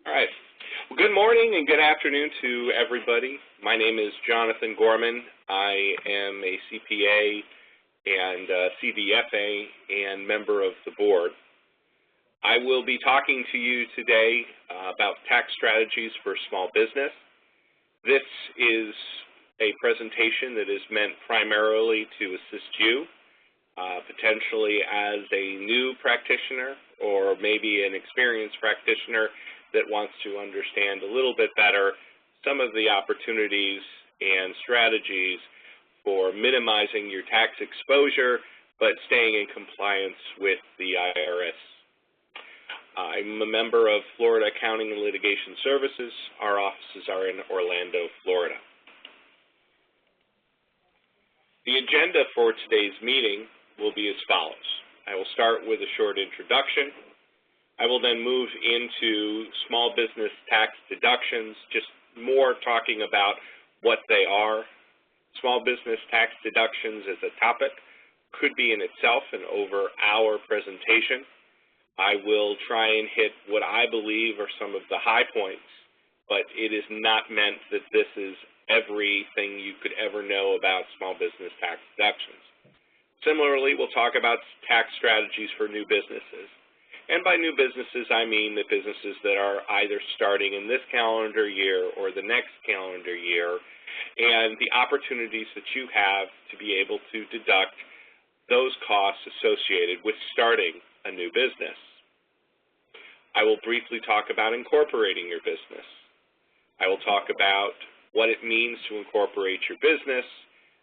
All right. Well, good morning and good afternoon to everybody. My name is Jonathan Gorman. I am a CPA and CDFA and member of the board. I will be talking to you today about tax strategies for small business. This is a presentation that is meant primarily to assist you, potentially as a new practitioner or maybe an experienced practitioner that wants to understand a little bit better some of the opportunities and strategies for minimizing your tax exposure but staying in compliance with the IRS. I'm a member of Florida Accounting and Litigation Services. Our offices are in Orlando, Florida. The agenda for today's meeting will be as follows. I will start with a short introduction. I will then move into small business tax deductions, just more talking about what they are. Small business tax deductions as a topic could be in itself an over-hour presentation. I will try and hit what I believe are some of the high points, but it is not meant that this is everything you could ever know about small business tax deductions. Similarly, we'll talk about tax strategies for new businesses. And by new businesses, I mean the businesses that are either starting in this calendar year or the next calendar year, and the opportunities that you have to be able to deduct those costs associated with starting a new business. I will briefly talk about incorporating your business. I will talk about what it means to incorporate your business.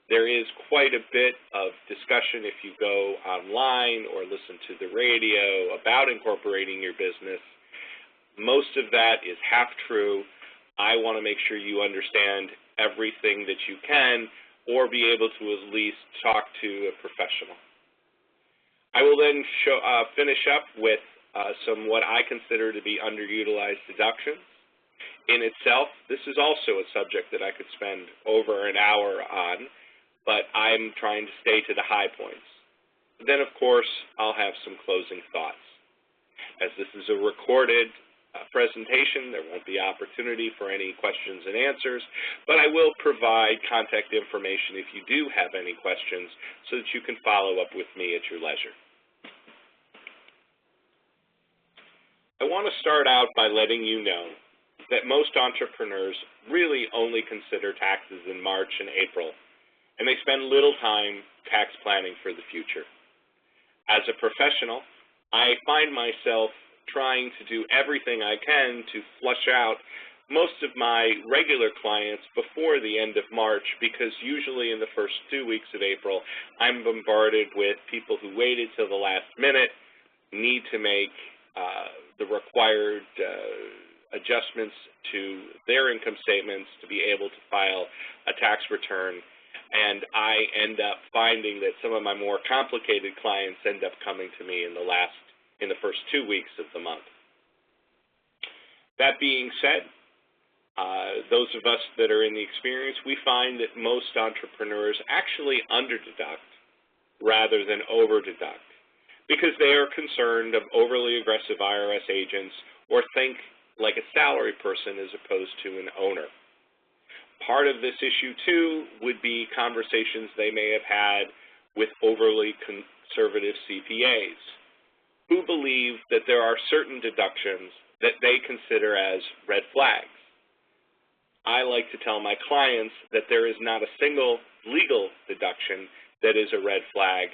There is quite a bit of discussion if you go online or listen to the radio about incorporating your business. Most of that is half true. I want to make sure you understand everything that you can or be able to at least talk to a professional. I will then finish up with some what I consider to be underutilized deductions. In itself, this is also a subject that I could spend over an hour on, but I'm trying to stay to the high points. Then, of course, I'll have some closing thoughts. As this is a recorded presentation, there won't be opportunity for any questions and answers, but I will provide contact information if you do have any questions so that you can follow up with me at your leisure. I want to start out by letting you know that most entrepreneurs really only consider taxes in March and April, and they spend little time tax planning for the future. As a professional, I find myself trying to do everything I can to flush out most of my regular clients before the end of March, because usually in the first 2 weeks of April, I'm bombarded with people who waited till the last minute, need to make the required adjustments to their income statements to be able to file a tax return. And I end up finding that some of my more complicated clients end up coming to me in the first 2 weeks of the month. That being said, those of us that are in the experience, we find that most entrepreneurs actually underdeduct rather than overdeduct because they are concerned of overly aggressive IRS agents or think like a salary person as opposed to an owner. Part of this issue, too, would be conversations they may have had with overly conservative CPAs who believe that there are certain deductions that they consider as red flags. I like to tell my clients that there is not a single legal deduction that is a red flag,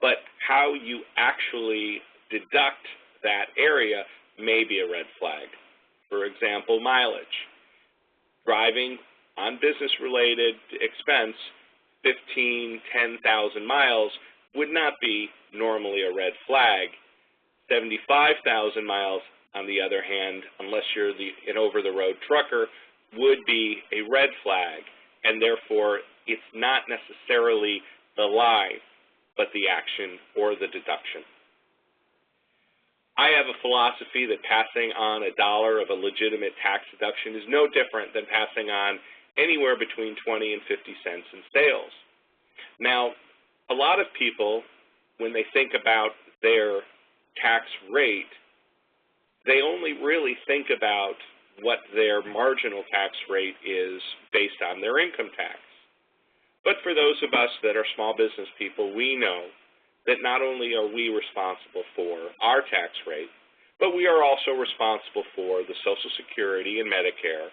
but how you actually deduct that area may be a red flag. For example, mileage. Driving on business-related expense, 10,000 miles would not be normally a red flag. 75,000 miles, on the other hand, unless you're an over-the-road trucker, would be a red flag, and therefore it's not necessarily the lie, but the action or the deduction. I have a philosophy that passing on $1 of a legitimate tax deduction is no different than passing on anywhere between 20 and 50 cents in sales. Now, a lot of people, when they think about their tax rate, they only really think about what their marginal tax rate is based on their income tax. But for those of us that are small business people, we know that not only are we responsible for our tax rate, but we are also responsible for the Social Security and Medicare,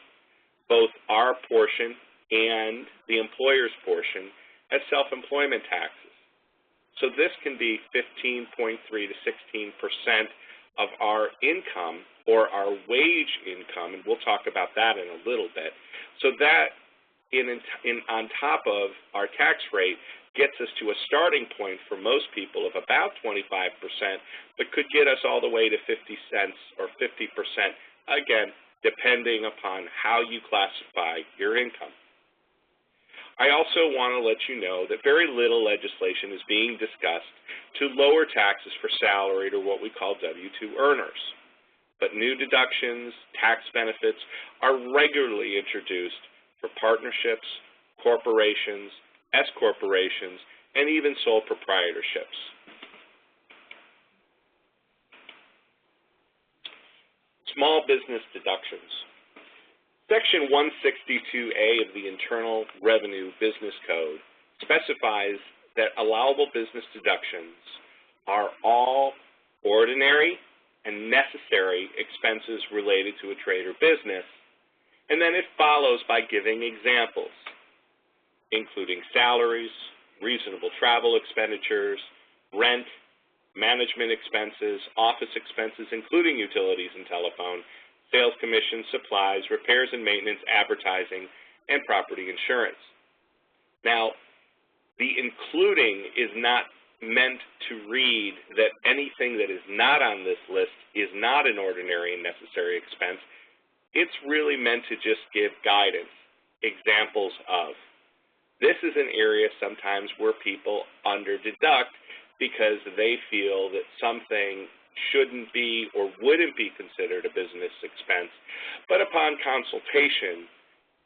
both our portion and the employer's portion as self-employment taxes. So this can be 15.3 to 16% of our income or our wage income, and we'll talk about that in a little bit. So that on top of our tax rate gets us to a starting point for most people of about 25%, but could get us all the way to 50 cents or 50%, again, depending upon how you classify your income. I also want to let you know that very little legislation is being discussed to lower taxes for salaried or what we call W-2 earners. But new deductions, tax benefits are regularly introduced for partnerships, corporations, S corporations, and even sole proprietorships. Small business deductions. Section 162A of the Internal Revenue Business Code specifies that allowable business deductions are all ordinary and necessary expenses related to a trade or business, and then it follows by giving examples, including salaries, reasonable travel expenditures, rent, management expenses, office expenses, including utilities and telephone, sales commissions, supplies, repairs and maintenance, advertising, and property insurance. Now, the including is not meant to read that anything that is not on this list is not an ordinary and necessary expense. It's really meant to just give guidance, examples of. This is an area sometimes where people underdeduct because they feel that something shouldn't be or wouldn't be considered a business expense. But upon consultation,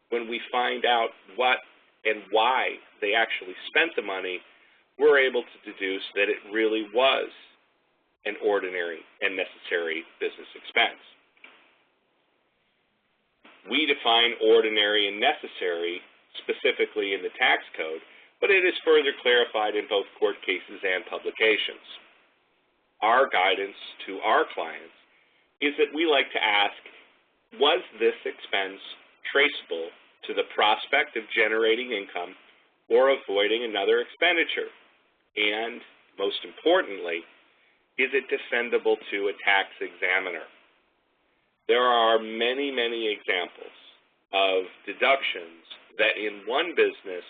when we find out what and why they actually spent the money, we're able to deduce that it really was an ordinary and necessary business expense. We define ordinary and necessary specifically in the tax code, but it is further clarified in both court cases and publications. Our guidance to our clients is that we like to ask, was this expense traceable to the prospect of generating income or avoiding another expenditure? And most importantly, is it defendable to a tax examiner? There are many, many examples of deductions that in one business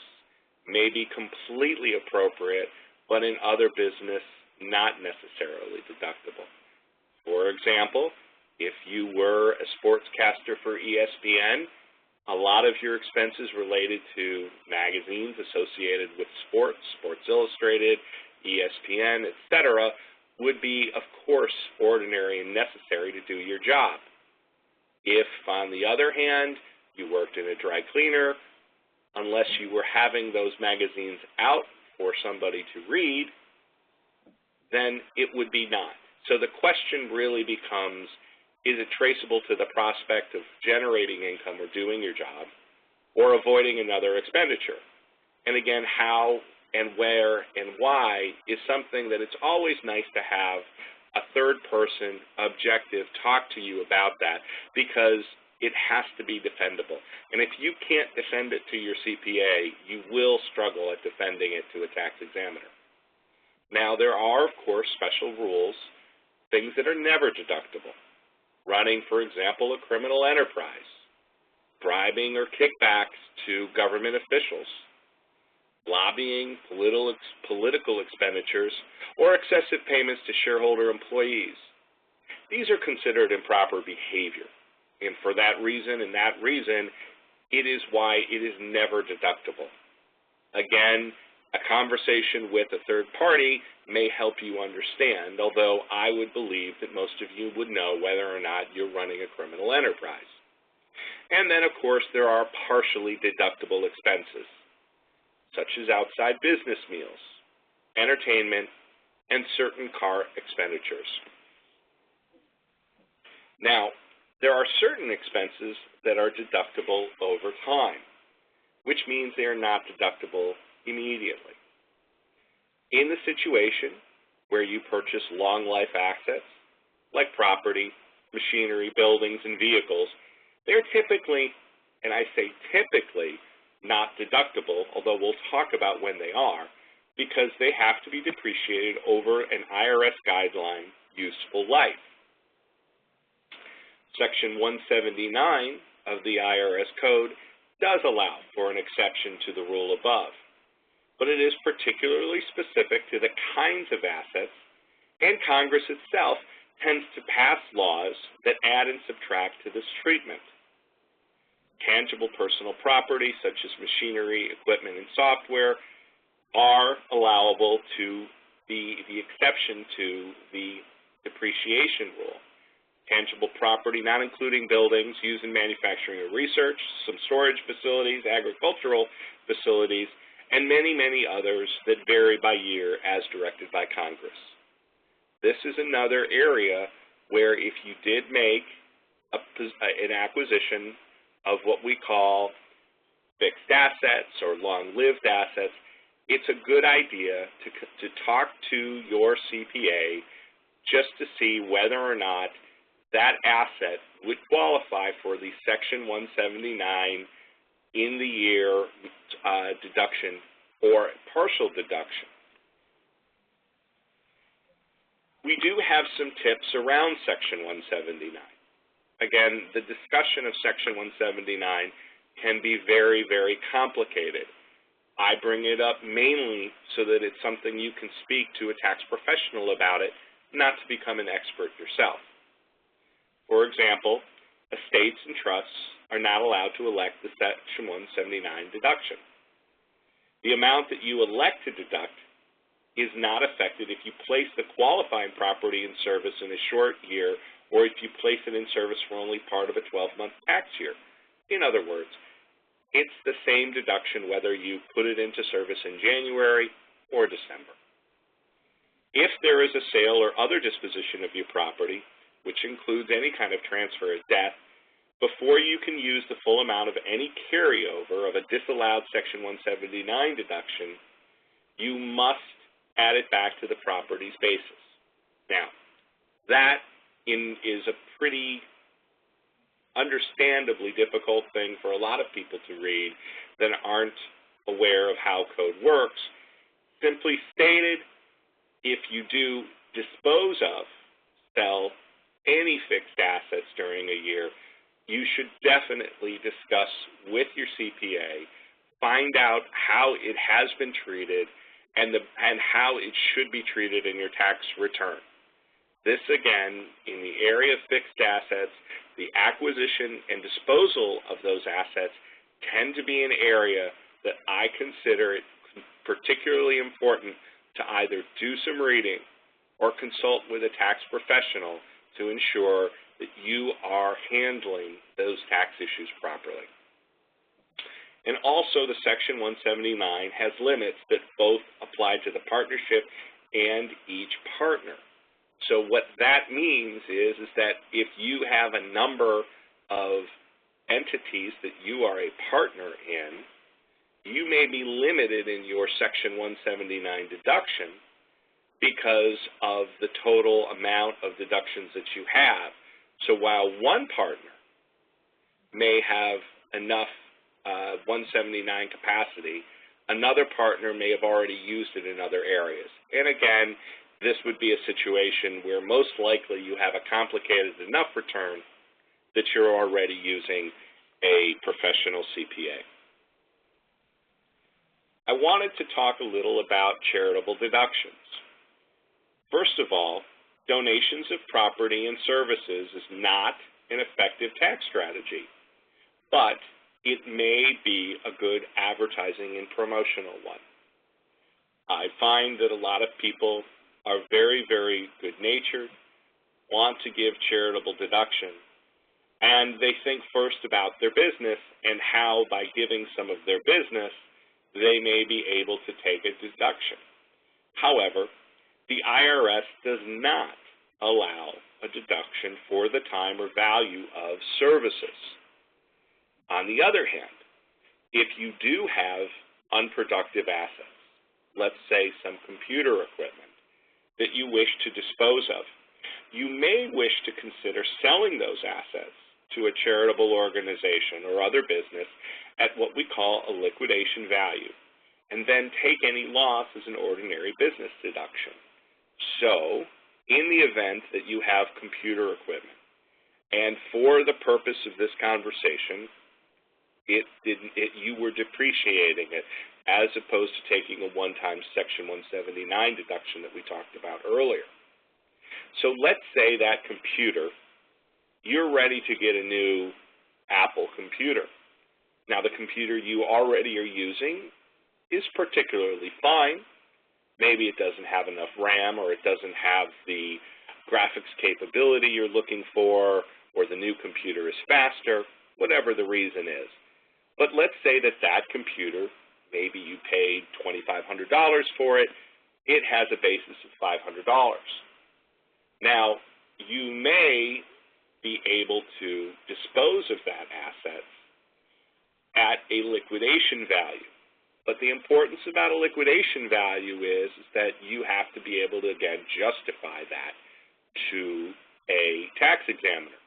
may be completely appropriate, but in other business not necessarily deductible. For example, if you were a sportscaster for ESPN, a lot of your expenses related to magazines associated with sports, Sports Illustrated, ESPN, etc., would be, of course, ordinary and necessary to do your job. If, on the other hand, you worked in a dry cleaner, unless you were having those magazines out for somebody to read, then it would be not. So the question really becomes, is it traceable to the prospect of generating income or doing your job, or avoiding another expenditure? And again, how and where and why is something that it's always nice to have a third-person objective talk to you about that, because it has to be defendable. And if you can't defend it to your CPA, you will struggle at defending it to a tax examiner. Now, there are, of course, special rules, things that are never deductible. Running, for example, a criminal enterprise, bribing or kickbacks to government officials, lobbying, political expenditures, or excessive payments to shareholder employees. These are considered improper behavior. And for that reason and that reason, it is why it is never deductible. Again, a conversation with a third party may help you understand, although I would believe that most of you would know whether or not you're running a criminal enterprise. And then, of course, there are partially deductible expenses, such as outside business meals, entertainment, and certain car expenditures. Now, there are certain expenses that are deductible over time, which means they are not deductible immediately. In the situation where you purchase long-life assets, like property, machinery, buildings, and vehicles, they're typically, and I say typically, not deductible, although we'll talk about when they are, because they have to be depreciated over an IRS guideline useful life. Section 179 of the IRS Code does allow for an exception to the rule above, but it is particularly specific to the kinds of assets, and Congress itself tends to pass laws that add and subtract to this treatment. Tangible personal property, such as machinery, equipment, and software, are allowable to be the exception to the depreciation rule. Tangible property, not including buildings used in manufacturing or research, some storage facilities, agricultural facilities, and many, many others that vary by year as directed by Congress. This is another area where if you did make an acquisition of what we call fixed assets or long-lived assets, it's a good idea to talk to your CPA just to see whether or not that asset would qualify for the Section 179 in the year deduction or partial deduction. We do have some tips around Section 179. Again, the discussion of Section 179 can be very, very complicated. I bring it up mainly so that it's something you can speak to a tax professional about it, not to become an expert yourself. For example, estates and trusts are not allowed to elect the Section 179 deduction. The amount that you elect to deduct is not affected if you place the qualifying property in service in a short year or if you place it in service for only part of a 12-month tax year. In other words, it's the same deduction whether you put it into service in January or December. If there is a sale or other disposition of your property, which includes any kind of transfer or death, before you can use the full amount of any carryover of a disallowed Section 179 deduction, you must add it back to the property's basis. Now, that is a pretty understandably difficult thing for a lot of people to read that aren't aware of how code works. Simply stated, if you do dispose of, sell any fixed assets during a year, you should definitely discuss with your CPA, find out how it has been treated and how it should be treated in your tax return. This, again, in the area of fixed assets, the acquisition and disposal of those assets tend to be an area that I consider it particularly important to either do some reading or consult with a tax professional to ensure that you are handling those tax issues properly. And also, the Section 179 has limits that both apply to the partnership and each partner. So what that means is that if you have a number of entities that you are a partner in, you may be limited in your Section 179 deduction because of the total amount of deductions that you have. So while one partner may have enough 179 capacity, another partner may have already used it in other areas. And again, this would be a situation where most likely you have a complicated enough return that you're already using a professional CPA. I wanted to talk a little about charitable deductions. First of all, donations of property and services is not an effective tax strategy, but it may be a good advertising and promotional one. I find that a lot of people are very, very good-natured, want to give charitable deduction, and they think first about their business and how, by giving some of their business, they may be able to take a deduction. However, the IRS does not allow a a deduction for the time or value of services. On the other hand, if you do have unproductive assets, let's say some computer equipment that you wish to dispose of, you may wish to consider selling those assets to a charitable organization or other business at what we call a liquidation value, and then take any loss as an ordinary business deduction. So, in the event that you have computer equipment, and for the purpose of this conversation, you were depreciating it as opposed to taking a one-time Section 179 deduction that we talked about earlier. So let's say that computer, you're ready to get a new Apple computer. Now, the computer you already are using is particularly fine. Maybe it doesn't have enough RAM, or it doesn't have the graphics capability you're looking for, or the new computer is faster, whatever the reason is. But let's say that that computer, maybe you paid $2,500 for it, it has a basis of $500. Now, you may be able to dispose of that asset at a liquidation value. But the importance about a liquidation value is that you have to be able to, again, justify that to a tax examiner.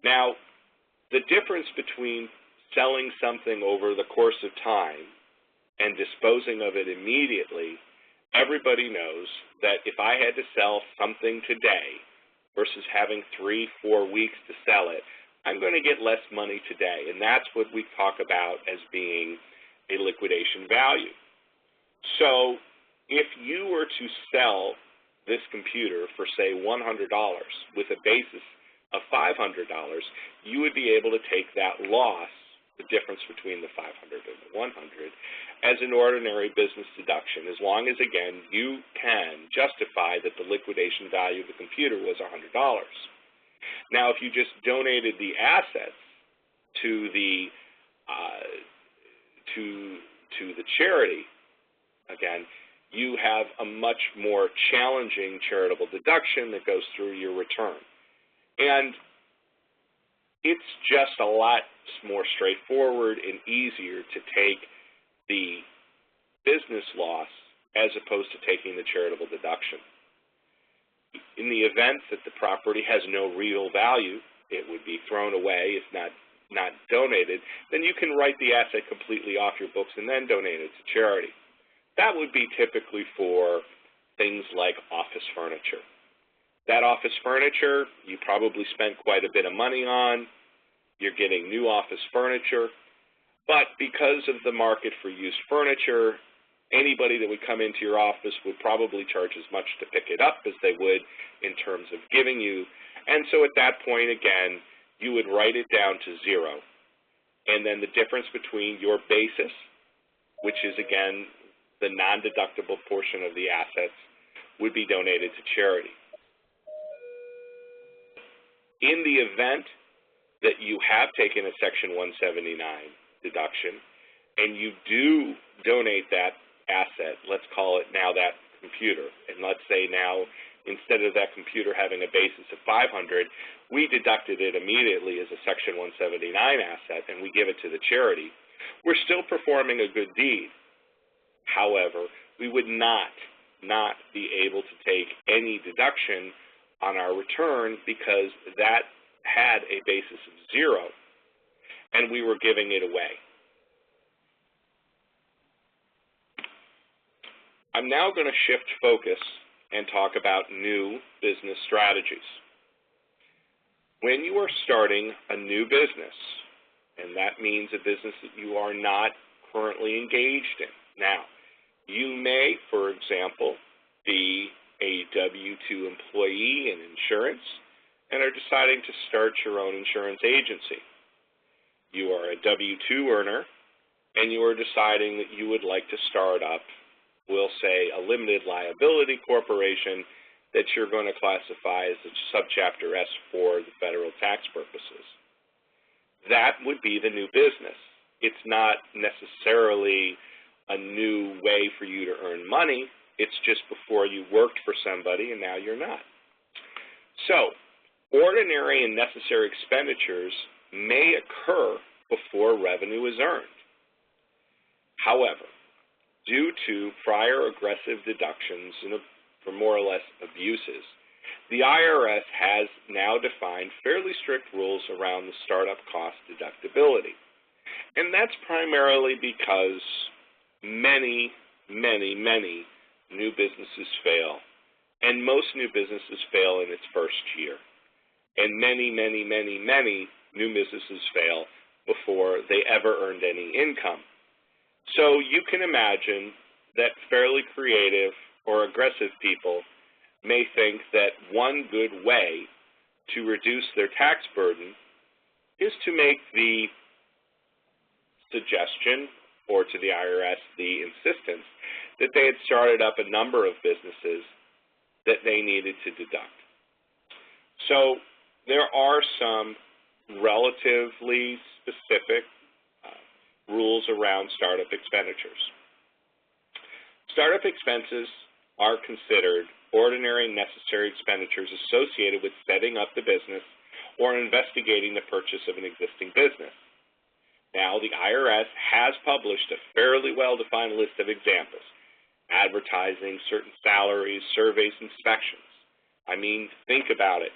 Now, the difference between selling something over the course of time and disposing of it immediately, everybody knows that if I had to sell something today versus having 3-4 weeks to sell it, I'm going to get less money today. And that's what we talk about as being a liquidation value. So if you were to sell this computer for, say, $100 with a basis of $500, you would be able to take that loss, the difference between the $500 and the $100, as an ordinary business deduction, as long as, again, you can justify that the liquidation value of the computer was $100. Now, if you just donated the assets to the charity, again, you have a much more challenging charitable deduction that goes through your return. And it's just a lot more straightforward and easier to take the business loss as opposed to taking the charitable deduction. In the event that the property has no real value, it would be thrown away if not donated, then you can write the asset completely off your books and then donate it to charity. That would be typically for things like office furniture. That office furniture, you probably spent quite a bit of money on. You're getting new office furniture. But because of the market for used furniture, anybody that would come into your office would probably charge as much to pick it up as they would in terms of giving you. And so at that point, again, you would write it down to zero. And then the difference between your basis, which is, again, the non-deductible portion of the assets, would be donated to charity. In the event that you have taken a Section 179 deduction and you do donate that asset, let's call it now that computer, and let's say now instead of that computer having a basis of $500, we deducted it immediately as a Section 179 asset and we give it to the charity, we're still performing a good deed. However, we would not be able to take any deduction on our return because that had a basis of zero and we were giving it away. I'm now going to shift focus and talk about new business strategies. When you are starting a new business, and that means a business that you are not currently engaged in. Now, you may, for example, be a W-2 employee in insurance and are deciding to start your own insurance agency. You are a W-2 earner and you are deciding that you would like to start up, we'll say, a limited liability corporation that you're going to classify as a subchapter S for the federal tax purposes. That would be the new business. It's not necessarily a new way for you to earn money. It's just before you worked for somebody and now you're not. So, ordinary and necessary expenditures may occur before revenue is earned. However, due to prior aggressive deductions for more or less abuses, the IRS has now defined fairly strict rules around the startup cost deductibility. And that's primarily because many new businesses fail, and most new businesses fail in its first year. And many new businesses fail before they ever earned any income. So you can imagine that fairly creative or aggressive people may think that one good way to reduce their tax burden is to make the suggestion, or to the IRS the insistence, that they had started up a number of businesses that they needed to deduct. So there are some relatively specific rules around startup expenditures. Startup expenses are considered ordinary and necessary expenditures associated with setting up the business or investigating the purchase of an existing business. Now, the IRS has published a fairly well-defined list of examples: advertising, certain salaries, surveys, inspections. I mean, think about it.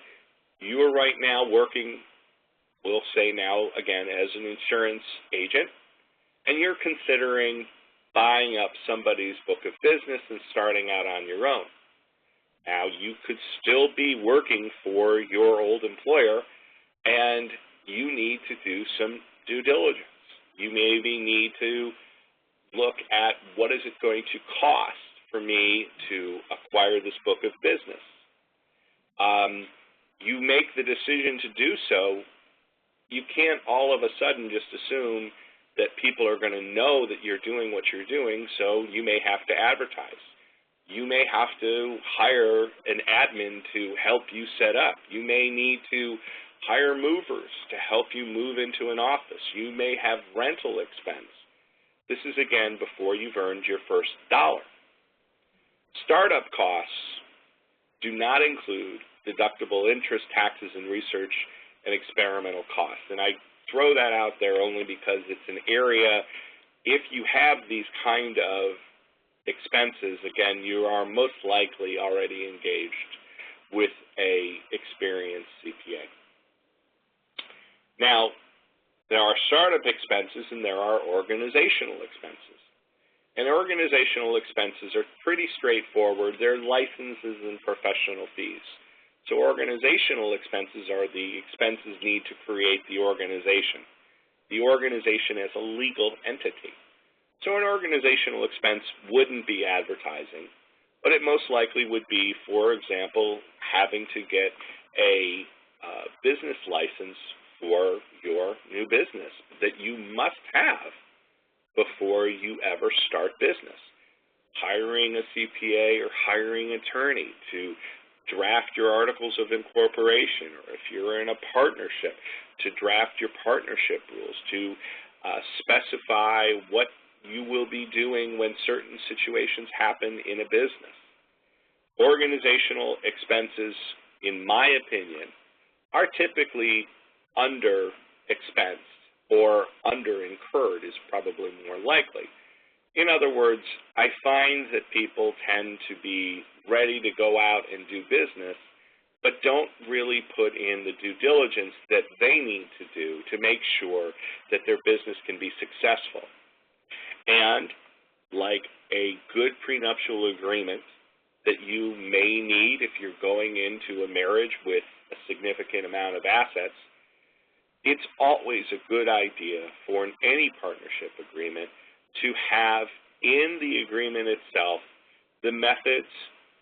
You are right now working, we'll say now again, as an insurance agent, and you're considering buying up somebody's book of business and starting out on your own. Now, you could still be working for your old employer, and you need to do some due diligence. You maybe need to look at what is it going to cost for me to acquire this book of business. You make the decision to do so. You can't all of a sudden just assume that people are going to know that you're doing what you're doing, so you may have to advertise. You may have to hire an admin to help you set up. You may need to hire movers to help you move into an office. You may have rental expense. This is, again, before you've earned your first dollar. Startup costs do not include deductible interest, taxes, and research and experimental costs. And I throw that out there only because it's an area, if you have these kind of expenses, again, you are most likely already engaged with a experienced CPA. Now, there are startup expenses and there are organizational expenses. And organizational expenses are pretty straightforward. They're licenses and professional fees. So organizational expenses are the expenses needed to create the organization. The organization as a legal entity. So an organizational expense wouldn't be advertising, but it most likely would be, for example, having to get a business license for your new business that you must have before you ever start business. Hiring a CPA or hiring an attorney to draft your articles of incorporation, or if you're in a partnership, to draft your partnership rules, to specify what you will be doing when certain situations happen in a business. Organizational expenses, in my opinion, are typically under-expensed or under-incurred is probably more likely. In other words, I find that people tend to be ready to go out and do business, but don't really put in the due diligence that they need to do to make sure that their business can be successful. And like a good prenuptial agreement that you may need if you're going into a marriage with a significant amount of assets, it's always a good idea for any partnership agreement to have in the agreement itself the methods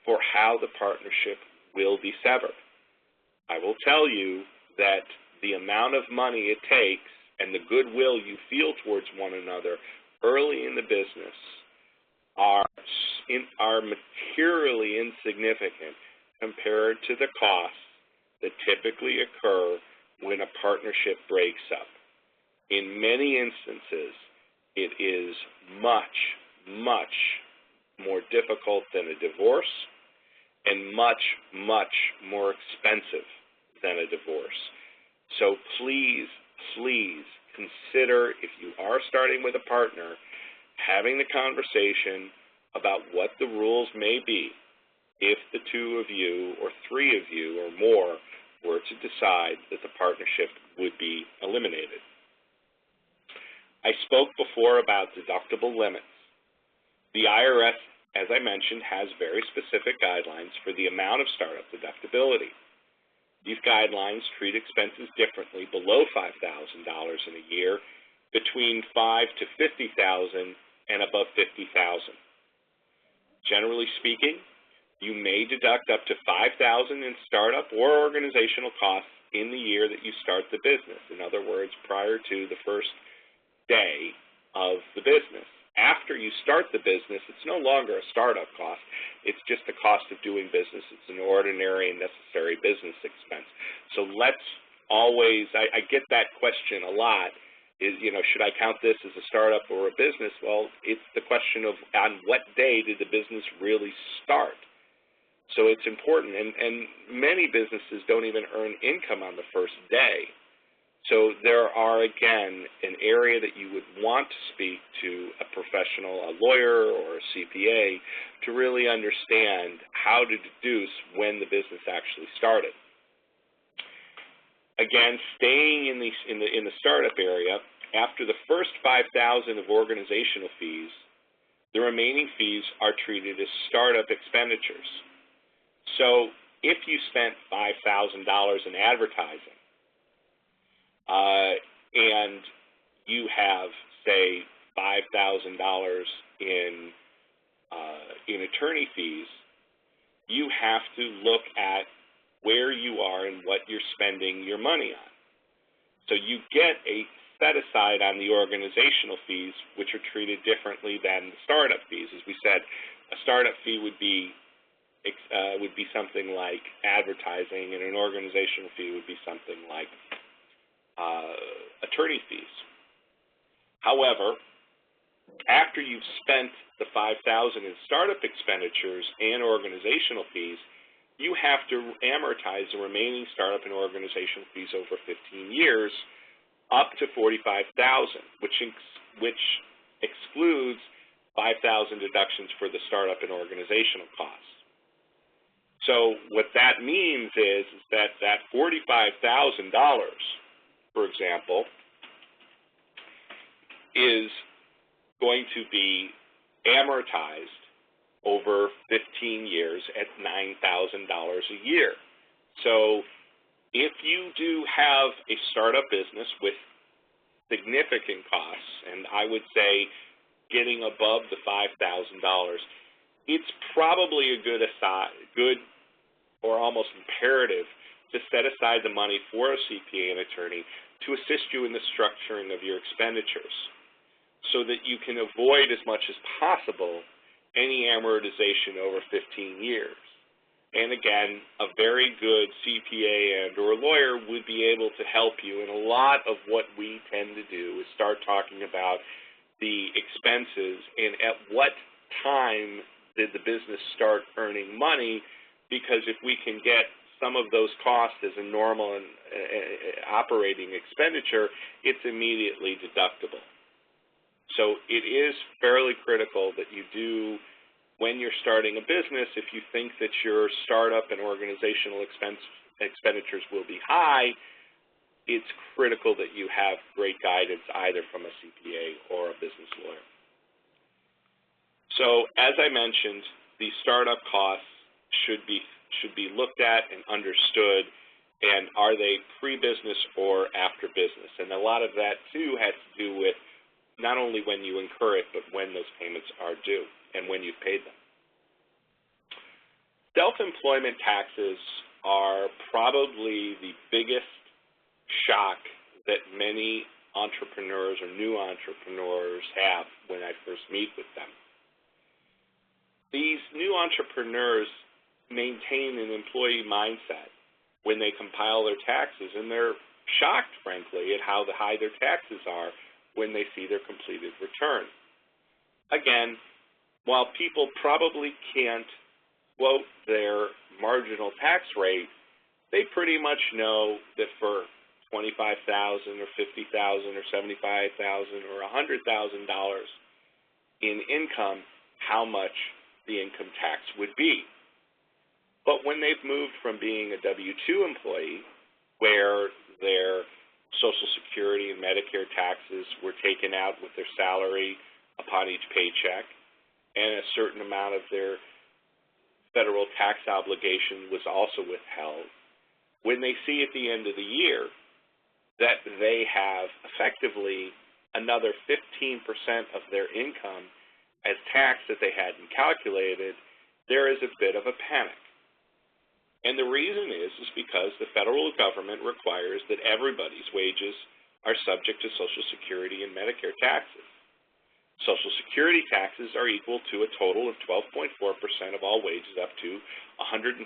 for how the partnership will be severed. I will tell you that the amount of money it takes and the goodwill you feel towards one another early in the business are materially insignificant compared to the costs that typically occur when a partnership breaks up. In many instances, it is much more difficult than a divorce, and much, much more expensive than a divorce. So please, please consider, if you are starting with a partner, having the conversation about what the rules may be if the two of you or three of you or more were to decide that the partnership would be eliminated. I spoke before about deductible limits. The IRS, as I mentioned, has very specific guidelines for the amount of startup deductibility. These guidelines treat expenses differently below $5,000 in a year, between $5,000 to $50,000, and above $50,000. Generally speaking, you may deduct up to $5,000 in startup or organizational costs in the year that you start the business. In other words, prior to the first day of the business. After you start the business, it's no longer a startup cost. It's just the cost of doing business. It's an ordinary and necessary business expense. So let's always, I get that question a lot, is, should I count this as a startup or a business? Well, it's the question of on what day did the business really start? So it's important, and many businesses don't even earn income on the first day. So there are, again, an area that you would want to speak to a professional, a lawyer or a CPA, to really understand how to deduce when the business actually started. Again, staying in the startup area, after the first $5,000 of organizational fees, the remaining fees are treated as startup expenditures. So if you spent $5,000 in advertising, and you have, say, $5,000 in attorney fees, you have to look at where you are and what you're spending your money on. So you get a set aside on the organizational fees, which are treated differently than the startup fees. As we said, a startup fee would be something like advertising, and an organizational fee would be something like attorney fees. However, after you've spent the $5,000 in startup expenditures and organizational fees, you have to amortize the remaining startup and organizational fees over 15 years, up to $45,000, which excludes $5,000 deductions for the startup and organizational costs. So what that means is that $45,000, for example, is going to be amortized over 15 years at $9,000 a year. So if you do have a startup business with significant costs, and I would say getting above the $5,000, it's probably a good or almost imperative to set aside the money for a CPA and attorney to assist you in the structuring of your expenditures so that you can avoid as much as possible any amortization over 15 years. And again, a very good CPA and or lawyer would be able to help you. And a lot of what we tend to do is start talking about the expenses and at what time did the business start earning money, because if we can get some of those costs as a normal and operating expenditure, it's immediately deductible. So it is fairly critical that you do, when you're starting a business, if you think that your startup and organizational expenditures will be high, it's critical that you have great guidance either from a CPA or a business lawyer. So as I mentioned, the startup costs should be looked at and understood, and are they pre-business or after business? And a lot of that, too, has to do with not only when you incur it, but when those payments are due and when you've paid them. Self-employment taxes are probably the biggest shock that many entrepreneurs or new entrepreneurs have when I first meet with them. These new entrepreneurs maintain an employee mindset when they compile their taxes, and they're shocked, frankly, at how high their taxes are when they see their completed return. Again, while people probably can't quote their marginal tax rate, they pretty much know that for $25,000 or $50,000 or $75,000 or $100,000 in income, how much the income tax would be. But when they've moved from being a W-2 employee, where their Social Security and Medicare taxes were taken out with their salary upon each paycheck, and a certain amount of their federal tax obligation was also withheld, when they see at the end of the year that they have effectively another 15% of their income as tax that they hadn't calculated, there is a bit of a panic. And the reason is because the federal government requires that everybody's wages are subject to Social Security and Medicare taxes. Social Security taxes are equal to a total of 12.4% of all wages up to $113,700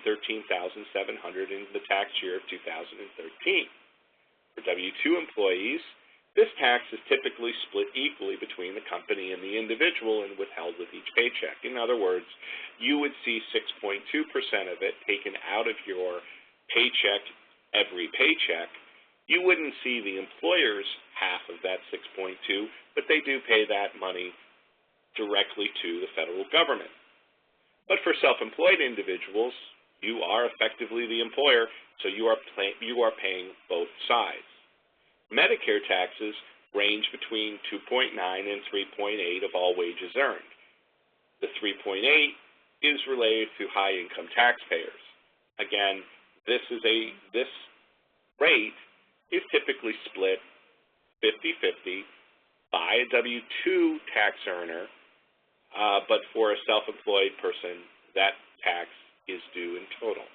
in the tax year of 2013. For W-2 employees, this tax is typically split equally between the company and the individual and withheld with each paycheck. In other words, you would see 6.2% of it taken out of your paycheck every paycheck. You wouldn't see the employer's half of that 6.2, but they do pay that money directly to the federal government. But for self-employed individuals, you are effectively the employer, so you are paying both sides. Medicare taxes range between 2.9 and 3.8 of all wages earned. The 3.8 is related to high-income taxpayers. Again, this rate is typically split 50-50 by a W-2 tax earner, but for a self-employed person, that tax is due in total.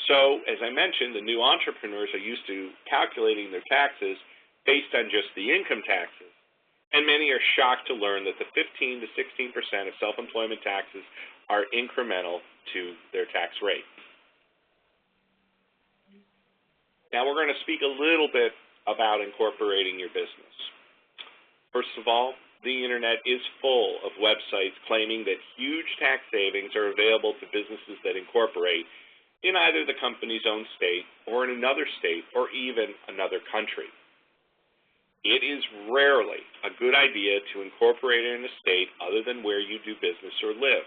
So, as I mentioned, the new entrepreneurs are used to calculating their taxes based on just the income taxes, and many are shocked to learn that the 15 to 16% of self-employment taxes are incremental to their tax rate. Now, we're going to speak a little bit about incorporating your business. First of all, the internet is full of websites claiming that huge tax savings are available to businesses that incorporate in either the company's own state or in another state or even another country. It is rarely a good idea to incorporate in a state other than where you do business or live.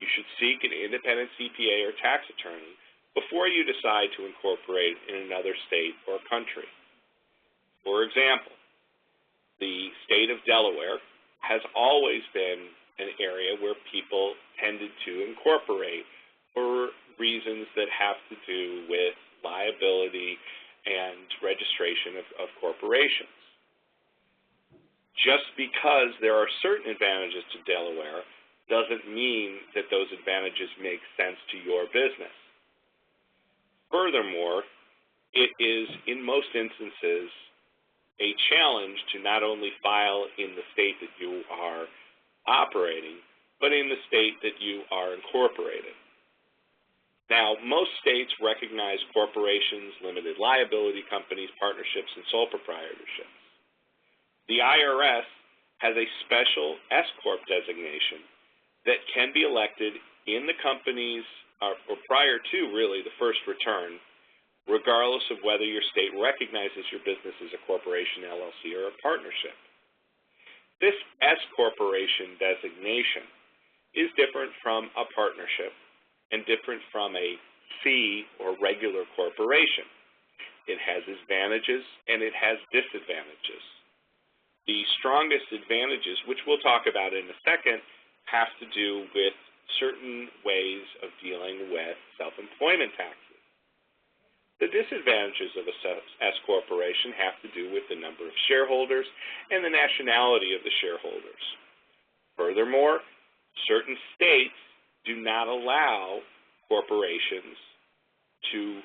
You should seek an independent CPA or tax attorney before you decide to incorporate in another state or country. For example, the state of Delaware has always been an area where people tended to incorporate for reasons that have to do with liability and registration of corporations. Just because there are certain advantages to Delaware doesn't mean that those advantages make sense to your business. Furthermore, it is, in most instances, a challenge to not only file in the state that you are operating, but in the state that you are incorporated. Now, most states recognize corporations, limited liability companies, partnerships, and sole proprietorships. The IRS has a special S-Corp designation that can be elected in the company's, or prior to, really, the first return, regardless of whether your state recognizes your business as a corporation, LLC, or a partnership. This S-Corporation designation is different from a partnership and different from a C or regular corporation. It has advantages and it has disadvantages. The strongest advantages, which we'll talk about in a second, have to do with certain ways of dealing with self-employment taxes. The disadvantages of a S-Corporation have to do with the number of shareholders and the nationality of the shareholders. Furthermore, certain states do not allow corporations to,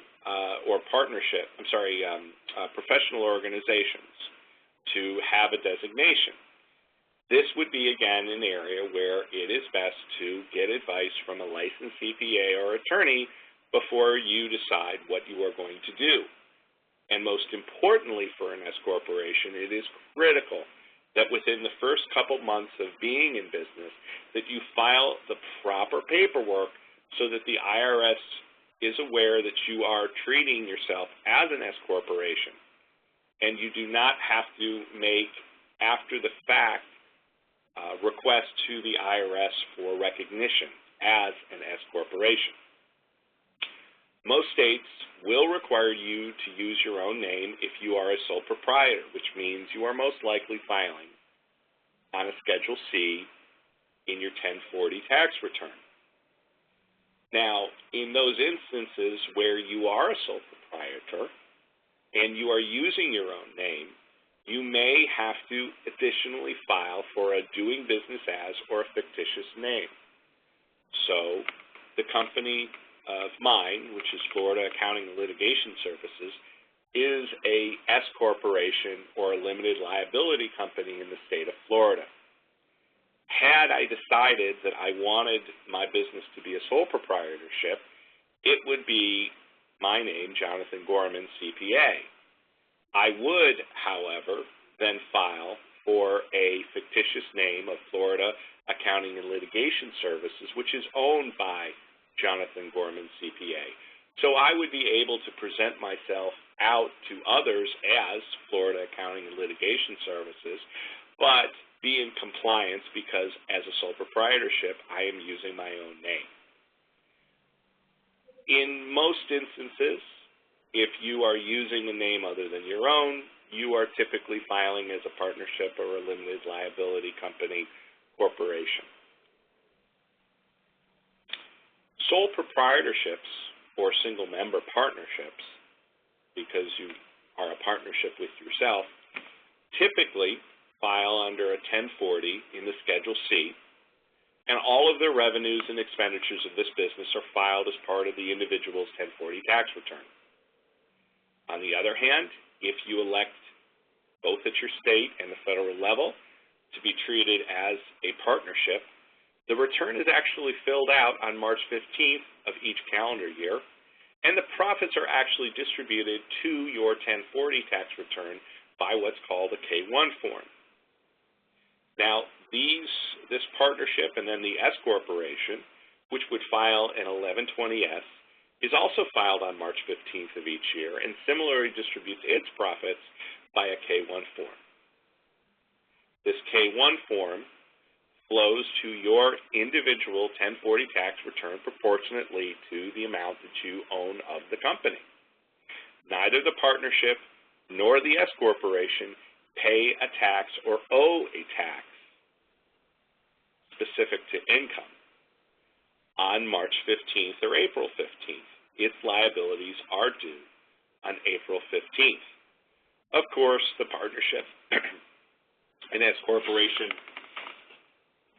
professional organizations to have a designation. This would be, again, an area where it is best to get advice from a licensed CPA or attorney before you decide what you are going to do. And most importantly for an S-Corporation, it is critical that within the first couple months of being in business, that you file the proper paperwork so that the IRS is aware that you are treating yourself as an S corporation, and you do not have to make after the fact request to the IRS for recognition as an S corporation. Most states will require you to use your own name if you are a sole proprietor, which means you are most likely filing on a Schedule C in your 1040 tax return. Now, in those instances where you are a sole proprietor and you are using your own name, you may have to additionally file for a doing business as or a fictitious name. So the company of mine, which is Florida Accounting and Litigation Services, is a S corporation or a limited liability company in the state of Florida. Had I decided that I wanted my business to be a sole proprietorship, it would be my name, Jonathan Gorman, CPA. I would, however, then file for a fictitious name of Florida Accounting and Litigation Services, which is owned by Jonathan Gorman, CPA. So I would be able to present myself out to others as Florida Accounting and Litigation Services, but be in compliance because as a sole proprietorship, I am using my own name. In most instances, if you are using a name other than your own, you are typically filing as a partnership or a limited liability company corporation. Sole proprietorships or single member partnerships, because you are a partnership with yourself, typically file under a 1040 in the Schedule C, and all of their revenues and expenditures of this business are filed as part of the individual's 1040 tax return. On the other hand, if you elect both at your state and the federal level to be treated as a partnership, the return is actually filled out on March 15th of each calendar year, and the profits are actually distributed to your 1040 tax return by what's called a K-1 form. Now, this partnership and then the S corporation, which would file an 1120-S, is also filed on March 15th of each year and similarly distributes its profits by a K-1 form. This K-1 form flows to your individual 1040 tax return proportionately to the amount that you own of the company. Neither the partnership nor the S corporation pay a tax or owe a tax specific to income on March 15th or April 15th. Its liabilities are due on April 15th. Of course, the partnership and S corporation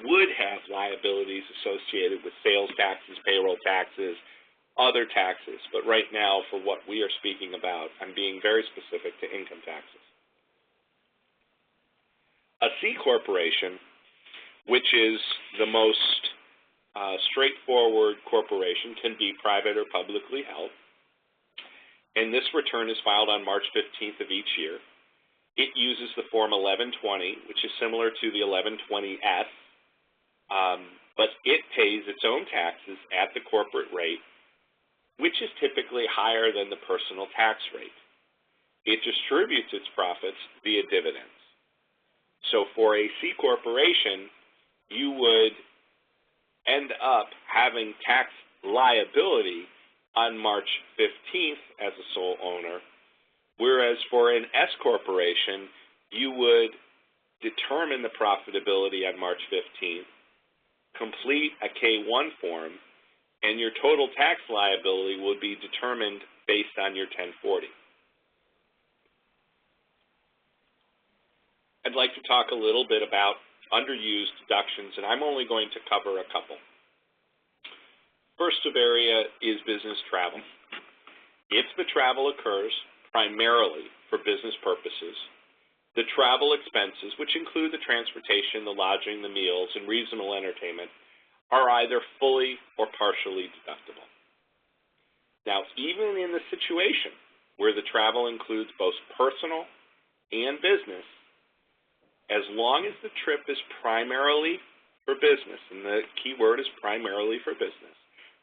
would have liabilities associated with sales taxes, payroll taxes, other taxes, but right now, for what we are speaking about, I'm being very specific to income taxes. A C corporation, which is the most straightforward corporation, can be private or publicly held, and this return is filed on March 15th of each year. It uses the Form 1120, which is similar to the 1120-S, but it pays its own taxes at the corporate rate, which is typically higher than the personal tax rate. It distributes its profits via dividends. So for a C corporation, you would end up having tax liability on March 15th as a sole owner, whereas for an S corporation, you would determine the profitability on March 15th, complete a K-1 form, and your total tax liability would be determined based on your 1040. I'd like to talk a little bit about underused deductions, and I'm only going to cover a couple. First of area is business travel. If the travel occurs primarily for business purposes, the travel expenses, which include the transportation, the lodging, the meals, and reasonable entertainment, are either fully or partially deductible. Now, even in the situation where the travel includes both personal and business, as long as the trip is primarily for business, and the key word is primarily for business,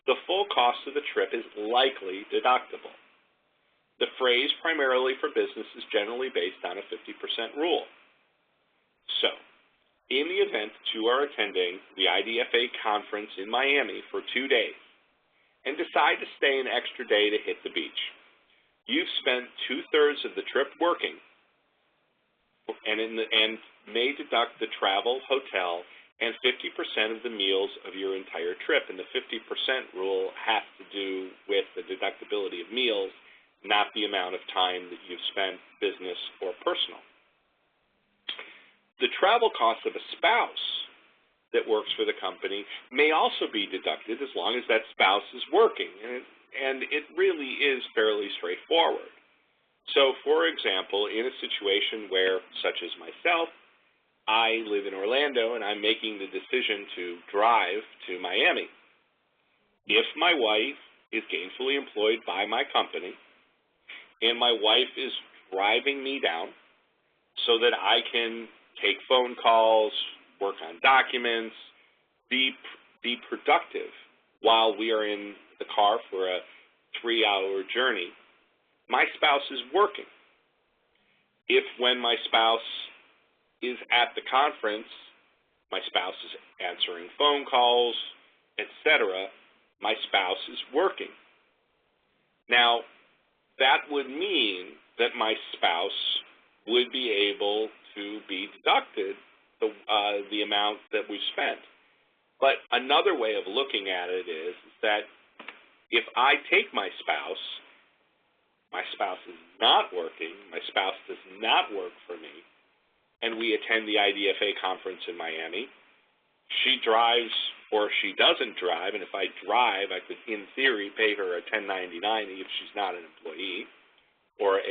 the full cost of the trip is likely deductible. The phrase primarily for business is generally based on a 50% rule. So, in the event that you are attending the IDFA conference in Miami for 2 days and decide to stay an extra day to hit the beach, you've spent 2/3 of the trip working and may deduct the travel, hotel, and 50% of the meals of your entire trip. And the 50% rule has to do with the deductibility of meals, not the amount of time that you've spent business or personal. The travel cost of a spouse that works for the company may also be deducted as long as that spouse is working, and it really is fairly straightforward. So, for example, in a situation where, such as myself, I live in Orlando and I'm making the decision to drive to Miami, if my wife is gainfully employed by my company and my wife is driving me down so that I can take phone calls, work on documents, be productive while we are in the car for a 3-hour journey, my spouse is working. If when my spouse is at the conference, my spouse is answering phone calls, etc., my spouse is working. Now, that would mean that my spouse would be able to be deducted the amount that we've spent. But another way of looking at it is that if I take my spouse is not working, my spouse does not work for me, and we attend the IDFA conference in Miami, she drives or she doesn't drive, and if I drive, I could, in theory, pay her a 1099 if she's not an employee, or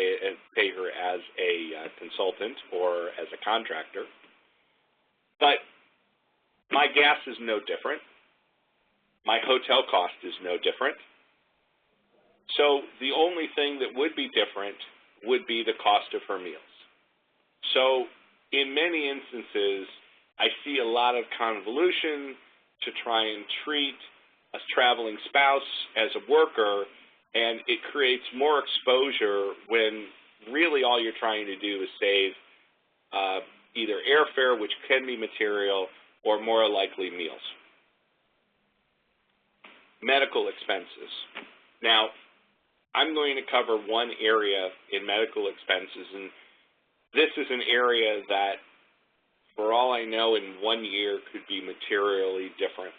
pay her as a consultant or as a contractor. But my gas is no different. My hotel cost is no different. So the only thing that would be different would be the cost of her meals. So in many instances, I see a lot of convolution to try and treat a traveling spouse as a worker, and it creates more exposure when really all you're trying to do is save either airfare, which can be material, or more likely meals. Medical expenses. Now, I'm going to cover one area in medical expenses, and this is an area that, for all I know, in 1 year could be materially different.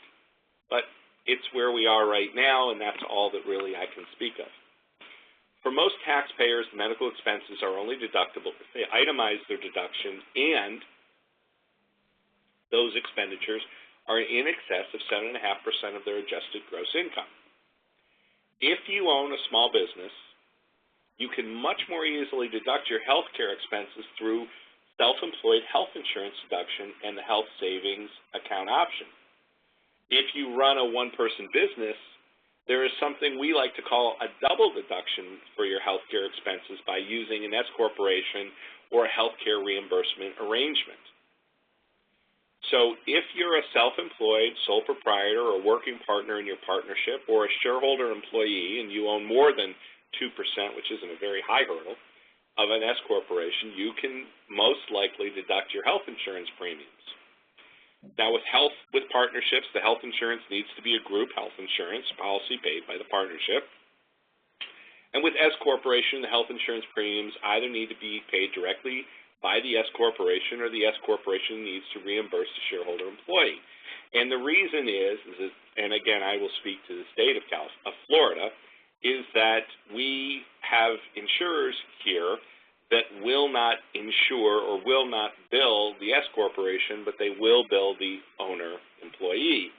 But it's where we are right now, and that's all that really I can speak of. For most taxpayers, medical expenses are only deductible if they itemize their deduction and those expenditures are in excess of 7.5% of their adjusted gross income. If you own a small business, you can much more easily deduct your health care expenses through self-employed health insurance deduction and the health savings account option. If you run a one-person business, there is something we like to call a double deduction for your health care expenses by using an S corporation or a health care reimbursement arrangement. So if you're a self-employed, sole proprietor, or working partner in your partnership, or a shareholder employee, and you own more than 2%, which isn't a very high hurdle, of an S corporation, you can most likely deduct your health insurance premiums. Now, with partnerships, the health insurance needs to be a group health insurance policy paid by the partnership. And with S corporation, the health insurance premiums either need to be paid directly by the S corporation, or the S corporation needs to reimburse the shareholder employee. And the reason is and again, I will speak to the state of Florida, is that we have insurers here that will not insure or will not bill the S corporation, but they will bill the owner-employee.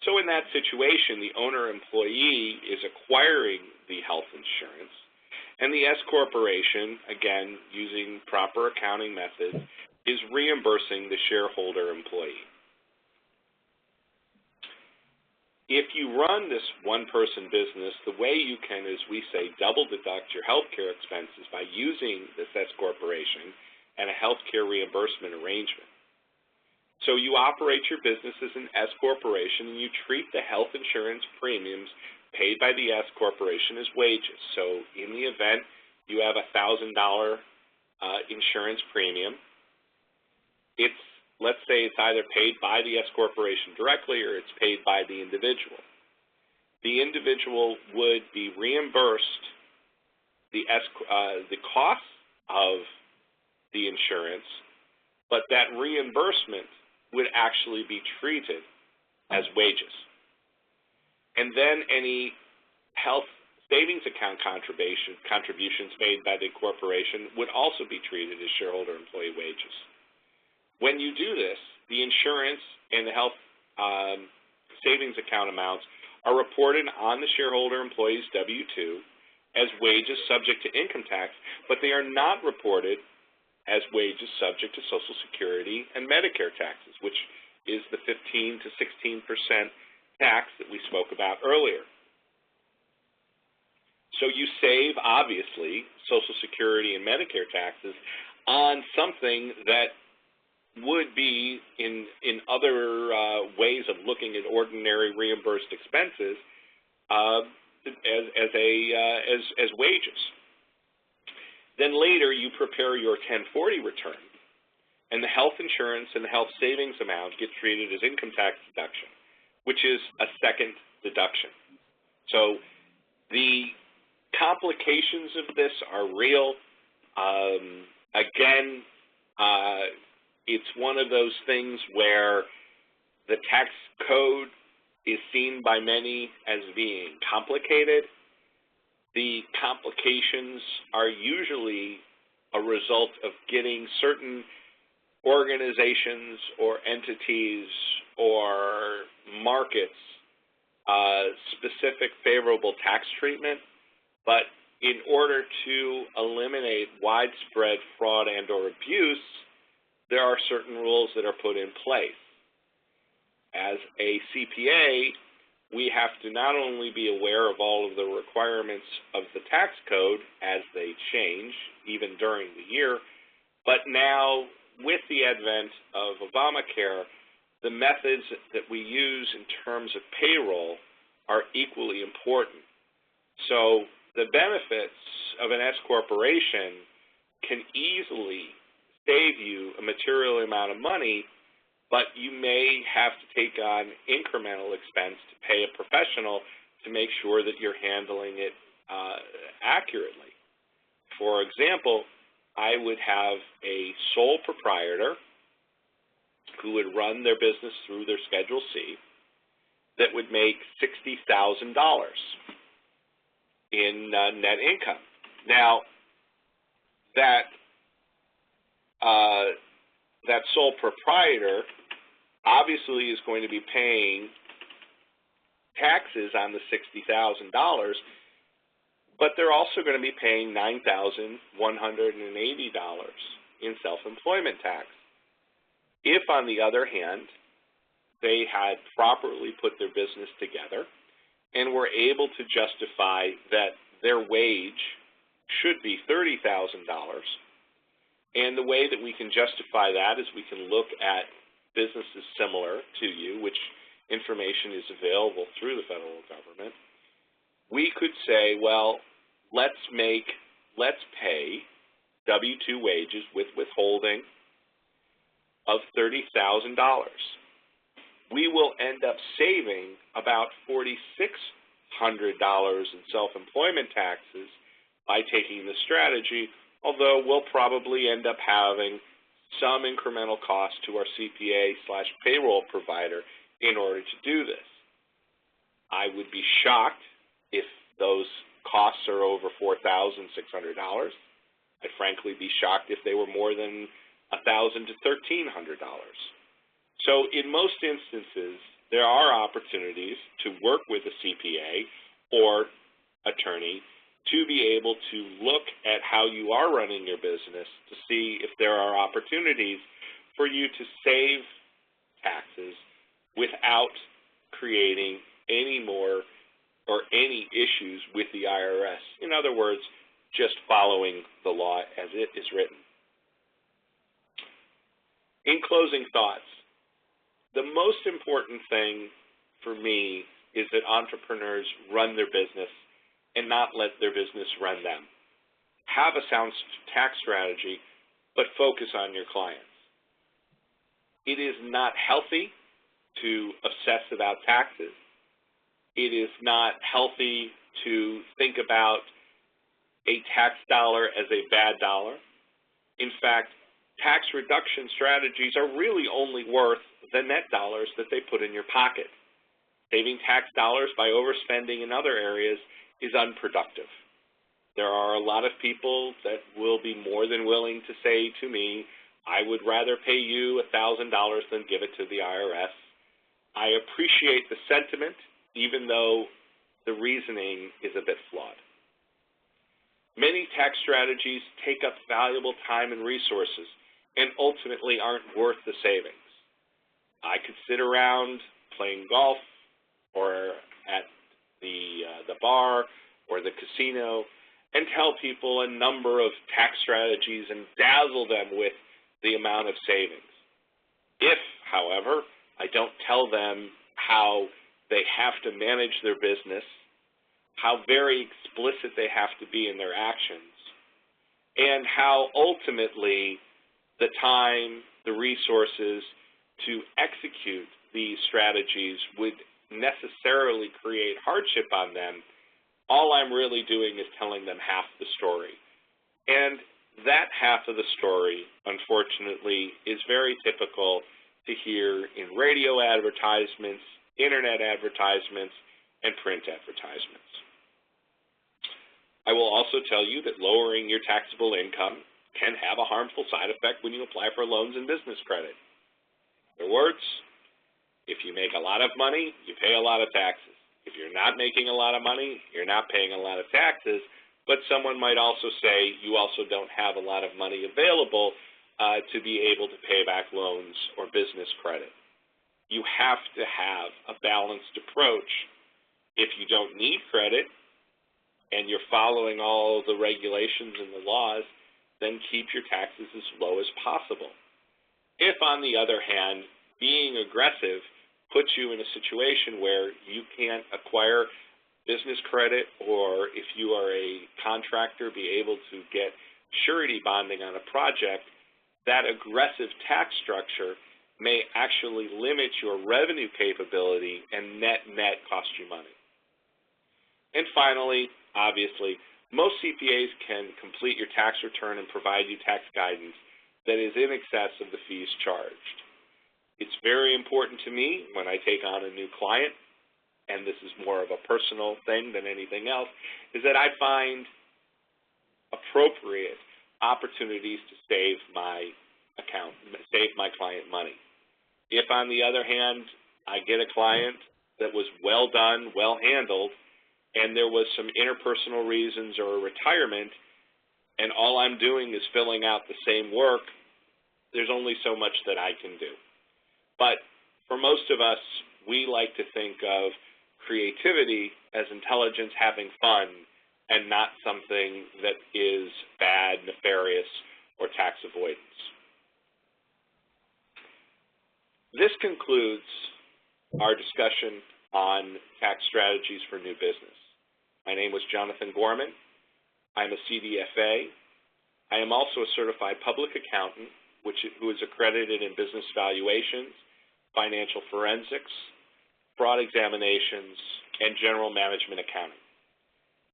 So in that situation, the owner-employee is acquiring the health insurance, and the S corporation, again, using proper accounting methods, is reimbursing the shareholder employee. If you run this one-person business, the way you can, as we say, double deduct your health care expenses by using this S corporation and a healthcare reimbursement arrangement. So you operate your business as an S corporation, and you treat the health insurance premiums paid by the S corporation as wages. So in the event you have a $1,000 insurance premium, let's say it's either paid by the S corporation directly or it's paid by the individual. The individual would be reimbursed the cost of the insurance, but that reimbursement would actually be treated as wages. And then any health savings account contributions made by the corporation would also be treated as shareholder employee wages. When you do this, the insurance and the health savings account amounts are reported on the shareholder employee's W-2 as wages subject to income tax, but they are not reported as wages subject to Social Security and Medicare taxes, which is the 15 to 16% tax that we spoke about earlier. So you save, obviously, Social Security and Medicare taxes on something that would be in other ways of looking at ordinary reimbursed expenses as wages. Then later you prepare your 1040 return, and the health insurance and the health savings amount get treated as income tax deduction, which is a second deduction. So the complications of this are real. Again, it's one of those things where the tax code is seen by many as being complicated. The complications are usually a result of getting certain organizations or entities or markets specific favorable tax treatment, but in order to eliminate widespread fraud and or abuse, there are certain rules that are put in place. As a CPA, we have to not only be aware of all of the requirements of the tax code as they change, even during the year, but now with the advent of Obamacare, the methods that we use in terms of payroll are equally important. So the benefits of an S corporation can easily save you a material amount of money, but you may have to take on incremental expense to pay a professional to make sure that you're handling it accurately. For example, I would have a sole proprietor who would run their business through their Schedule C that would make $60,000 in net income. Now, that sole proprietor obviously is going to be paying taxes on the $60,000, but they're also going to be paying $9,180 in self-employment tax. If, on the other hand, they had properly put their business together and were able to justify that their wage should be $30,000, and the way that we can justify that is we can look at businesses similar to you, which information is available through the federal government. We could say, well, let's pay W-2 wages with withholding of $30,000. We will end up saving about $4,600 in self-employment taxes by taking this strategy, although we'll probably end up having some incremental cost to our CPA/payroll provider in order to do this. I would be shocked if those costs are over $4,600. I'd frankly be shocked if they were more than $1,000 to $1,300. So in most instances, there are opportunities to work with a CPA or attorney to be able to look at how you are running your business to see if there are opportunities for you to save taxes without creating any more or any issues with the IRS. In other words, just following the law as it is written. In closing thoughts, the most important thing for me is that entrepreneurs run their business and not let their business run them. Have a sound tax strategy, but focus on your clients. It is not healthy to obsess about taxes. It is not healthy to think about a tax dollar as a bad dollar. In fact, tax reduction strategies are really only worth the net dollars that they put in your pocket. Saving tax dollars by overspending in other areas is unproductive. There are a lot of people that will be more than willing to say to me, I would rather pay you $1,000 than give it to the IRS. I appreciate the sentiment, even though the reasoning is a bit flawed. Many tax strategies take up valuable time and resources and ultimately aren't worth the savings. I could sit around playing golf or at the bar or the casino and tell people a number of tax strategies and dazzle them with the amount of savings. If, however, I don't tell them how they have to manage their business, how very explicit they have to be in their actions, and how ultimately the time, the resources to execute these strategies would necessarily create hardship on them, all I'm really doing is telling them half the story. And that half of the story, unfortunately, is very typical to hear in radio advertisements, internet advertisements, and print advertisements. I will also tell you that lowering your taxable income can have a harmful side effect when you apply for loans and business credit. In other words, if you make a lot of money, you pay a lot of taxes. If you're not making a lot of money, you're not paying a lot of taxes, but someone might also say you also don't have a lot of money available to be able to pay back loans or business credit. You have to have a balanced approach. If you don't need credit and you're following all the regulations and the laws, then keep your taxes as low as possible. If, on the other hand, being aggressive puts you in a situation where you can't acquire business credit, or if you are a contractor, be able to get surety bonding on a project, that aggressive tax structure may actually limit your revenue capability and net cost you money. And finally, obviously, most CPAs can complete your tax return and provide you tax guidance that is in excess of the fees charged. It's very important to me when I take on a new client, and this is more of a personal thing than anything else, is that I find appropriate opportunities to save my client money. If, on the other hand, I get a client that was well done, well handled, and there was some interpersonal reasons or a retirement, and all I'm doing is filling out the same work, there's only so much that I can do. But for most of us, we like to think of creativity as intelligence having fun and not something that is bad, nefarious, or tax avoidance. This concludes our discussion on tax strategies for new business. My name was Jonathan Gorman. I'm a CDFA. I am also a certified public accountant who is accredited in business valuations, financial forensics, fraud examinations, and general management accounting.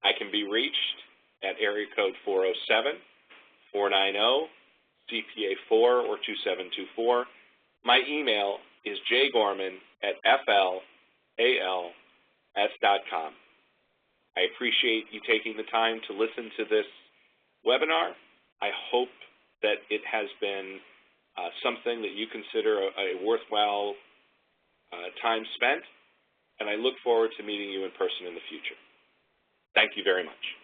I can be reached at area code 407-490-CPA4 or 2724. My email is jgorman@flals.com. I appreciate you taking the time to listen to this webinar. I hope that it has been something that you consider a worthwhile time spent, and I look forward to meeting you in person in the future. Thank you very much.